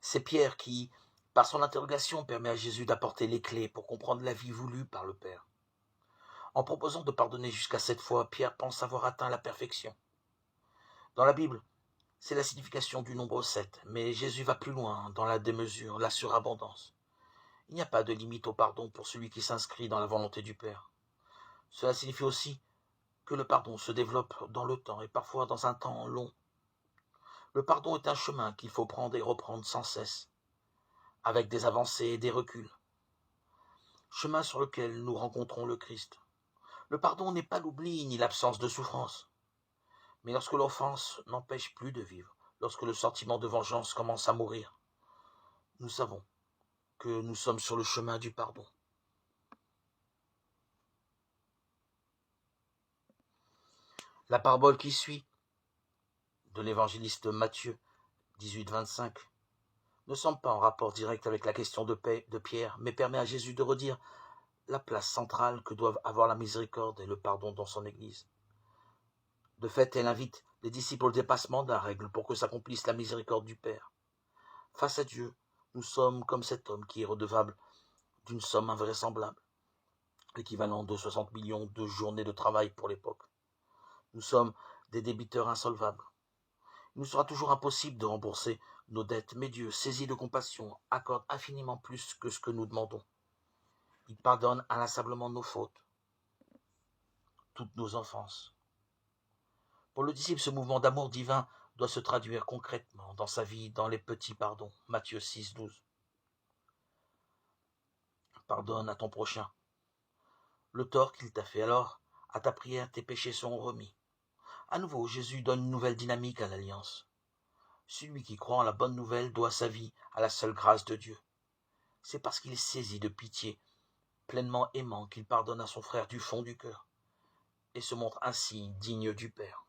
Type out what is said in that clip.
C'est Pierre qui, par son interrogation, permet à Jésus d'apporter les clés pour comprendre la vie voulue par le Père. En proposant de pardonner jusqu'à 7 fois, Pierre pense avoir atteint la perfection. Dans la Bible, c'est la signification du nombre 7, mais Jésus va plus loin dans la démesure, la surabondance. Il n'y a pas de limite au pardon pour celui qui s'inscrit dans la volonté du Père. Cela signifie aussi que le pardon se développe dans le temps et parfois dans un temps long. Le pardon est un chemin qu'il faut prendre et reprendre sans cesse, avec des avancées et des reculs. Chemin sur lequel nous rencontrons le Christ. Le pardon n'est pas l'oubli ni l'absence de souffrance. Mais lorsque l'offense n'empêche plus de vivre, lorsque le sentiment de vengeance commence à mourir, nous savons que nous sommes sur le chemin du pardon. La parabole qui suit, de l'évangéliste Matthieu 18-25, ne semble pas en rapport direct avec la question de Pierre, mais permet à Jésus de redire la place centrale que doivent avoir la miséricorde et le pardon dans son Église. De fait, elle invite les disciples au dépassement de la règle pour que s'accomplisse la miséricorde du Père. Face à Dieu, nous sommes comme cet homme qui est redevable d'une somme invraisemblable, l'équivalent de 60 millions de journées de travail pour l'époque. Nous sommes des débiteurs insolvables. Il nous sera toujours impossible de rembourser nos dettes, mais Dieu, saisi de compassion, accorde infiniment plus que ce que nous demandons. Il pardonne inlassablement nos fautes, toutes nos offenses. Pour le disciple, ce mouvement d'amour divin doit se traduire concrètement dans sa vie, dans les petits pardons. Matthieu 6-12. Pardonne à ton prochain le tort qu'il t'a fait, alors, à ta prière, tes péchés seront remis. À nouveau, Jésus donne une nouvelle dynamique à l'alliance. Celui qui croit en la bonne nouvelle doit sa vie à la seule grâce de Dieu. C'est parce qu'il est saisi de pitié, pleinement aimant, qu'il pardonne à son frère du fond du cœur, et se montre ainsi digne du Père.